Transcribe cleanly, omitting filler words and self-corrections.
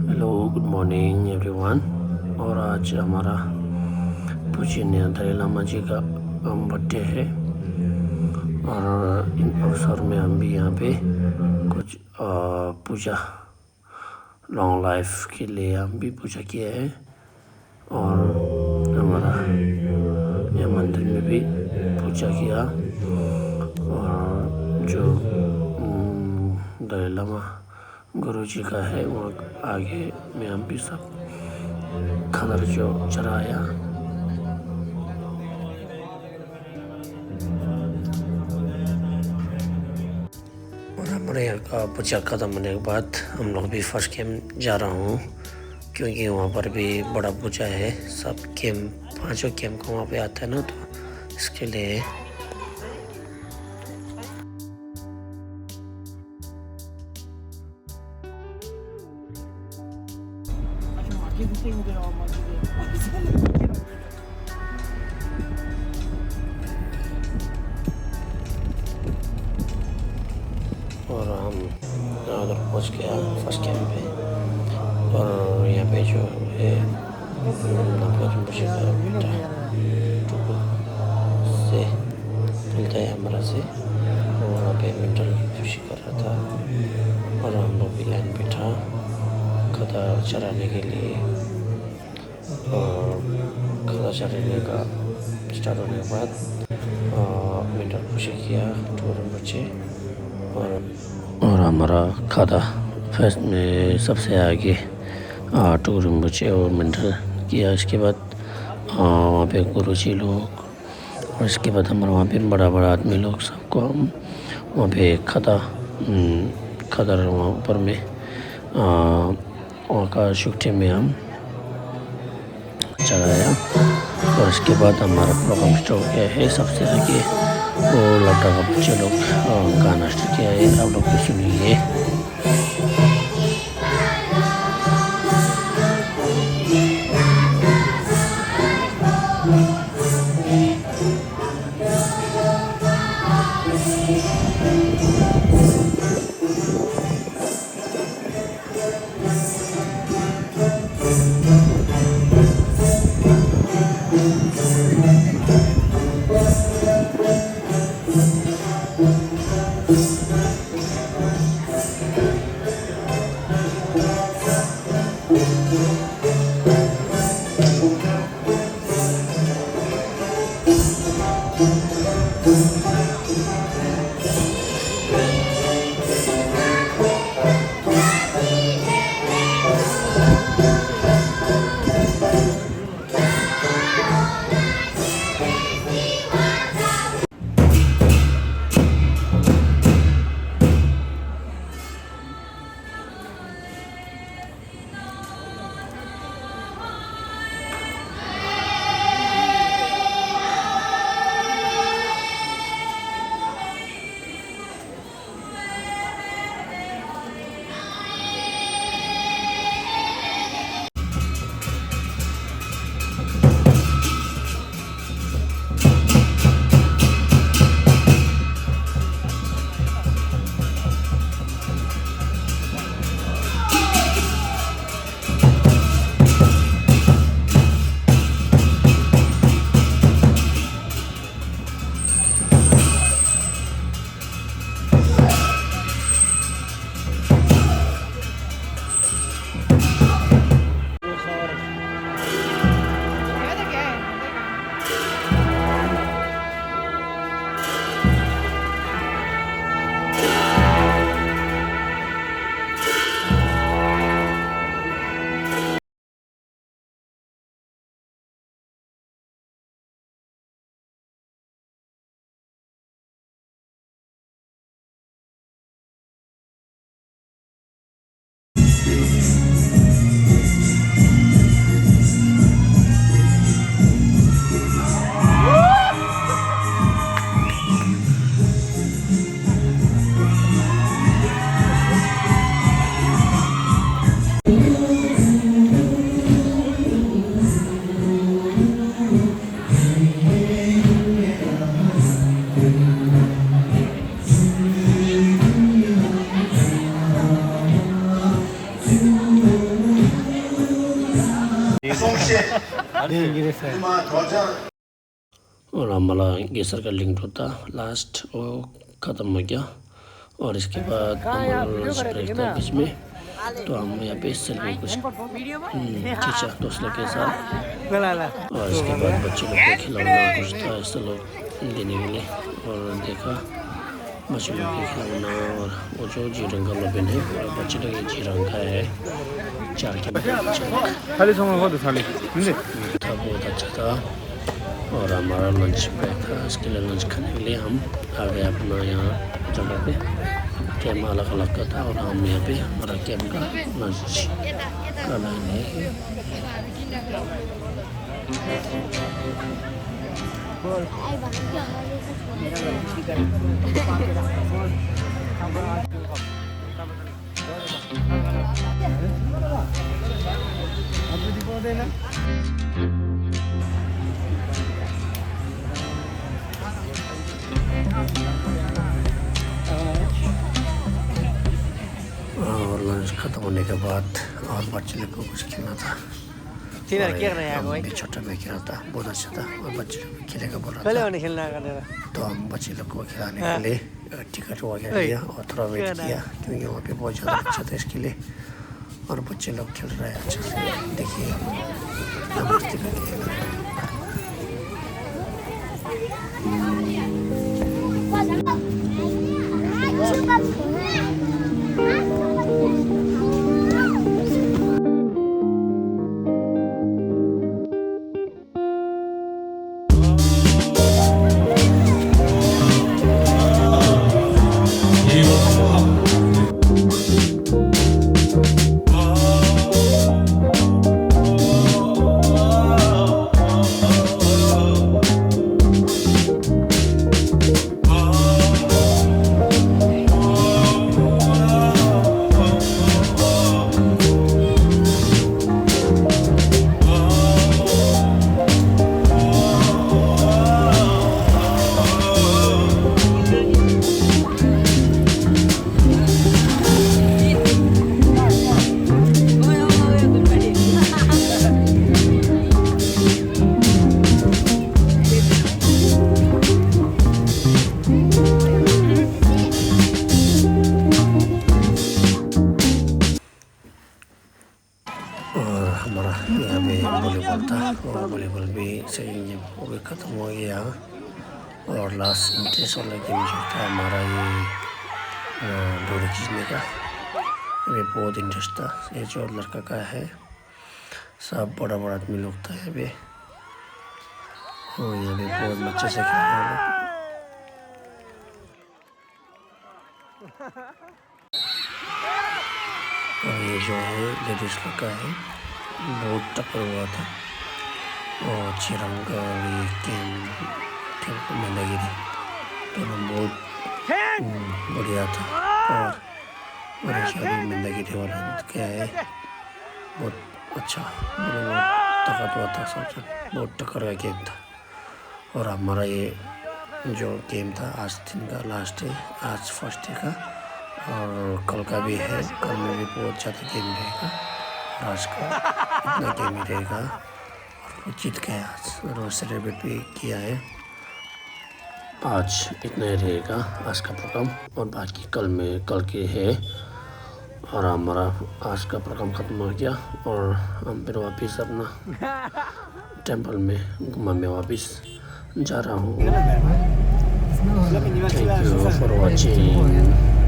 Hello good morning everyone. और आज हमारा पूजनीय दलाई लामा जी का बर्थडे है और इन अवसर में हम भी यहाँ पे कुछ पूजा लॉन्ग लाइफ के लिए हम भी पूजा किए हैं। और हमारा यह मंदिर में भी पूजा किया और जो दलाई लामा गुरु जी का है वहाँ आगे में हम भी सब खबर जो चढ़ाया। और हमारे यहाँ का पूजा खत्म होने के बाद हम लोग भी फर्स्ट कैंप जा रहा हूँ, क्योंकि वहाँ पर भी बड़ा पूजा है। सब कैंप पांचों कैंप को वहाँ पे आता है ना, तो इसके लिए और हम उधर पहुँच गया फर्स्ट कैंप पे। और यहाँ पे जो है मुझे से मिलता है हमारा से, वहाँ पे मेंटल खुशी कर रहा था और हम लोग भी लाइन पे था खदा चढ़ाने के लिए। और खदा चढ़ाने का स्टार्ट होने के बाद मेंटल खुशी किया टूर बच्चे और हमारा खदा फर्स्ट में सबसे आगे टूर बच्चे और मेंटल किया। इसके बाद वहाँ पे गुरु जी लोग और इसके बाद हमारा वहाँ पे बड़ा बड़ा आदमी लोग सबको हम वहाँ पे खदर वहाँ ऊपर में वहाँ का शुक्ति में हम चढ़ाया। और इसके बाद हमारा प्रोग्राम स्टार्ट हो गया है। सबसे आगे वो लड़का का बच्चे लोग गाना स्टार्ट किया है, आप लोग भी सुनिए। और हमारा गेसर का लिंक होता लास्ट वो ख़त्म हो गया। और इसके बाद हमारा लंच ब्रेक था बीच में, तो हम यहाँ पे सेल्फी कुछ खींचा दोस्तों के साथ। और इसके बाद बच्चे लोग को खिलौना कुछ था ऐसे लोग देने के लिए, और देखा बच्चे लोग के खिलौना। और वो जो जीरंग का लोबिन है और बच्चे लोग ये जीरंग का है 4 के था, बहुत अच्छा था। और हमारा लंच ब्रेक था, इसके लिए लंच खाने के लिए हम आ गए अपना यहाँ जगह पे। कैम्प अलग अलग का था और हम यहाँ पे हमारा कैम्प का लंच का लाइन है। और लंच खत्म होने के बाद और बच्चे लोग को कुछ खेलना था, छोटा में खेला था, बहुत अच्छा था। और बच्चे लोग खेलेगा बोल रहा था, तो हम बच्चे लोग को खिलाने के लिए टिकट वगैरह लिया और थोड़ा वेट किया, क्योंकि वहाँ पे बहुत ज़्यादा अच्छा था इसके लिए। और बच्चे लोग खेल रहे हैं अच्छा से, देखिए मस्ती करके। हमारा यहाँ पे वॉलीबॉल था, और वॉलीबॉल भी सही वो भी ख़त्म हो गया। और लास्ट इंटरेस्ट वाला गेम जो था हमारा ये डोरी खींचने का, ये बहुत इंटरेस्ट था। ये जो लड़का का है, सब बड़ा बड़ा आदमी लोग था यहाँ पे, और यहाँ पे बहुत अच्छे से खेल रहे हैं। और ये जो है लेडीज लोग का है, बहुत टक्कर हुआ था। और चिरंगा में लगी थी, दोनों बहुत बढ़िया था। और में लगी थी वाला क्या है, बहुत अच्छा, बहुत ताकतवर था, सबसे बहुत टक्कर का गेम था। और हमारा ये जो गेम था आज दिन का लास्ट है, आज फर्स्ट डे का, और कल का भी है। कल में भी बहुत ज़्यादा गेम रहेगा, आज का इतना गेम ही रहेगा। और जीत गए आज, और सेलिब्रेट भी किया है। आज इतना ही रहेगा आज का प्रोग्राम, और बाकी कल के है। और हमारा आज का प्रोग्राम ख़त्म हो गया, और हम फिर वापस अपना टेंपल में घूमा में वापस जा रहा हूँ। Thank you for watching.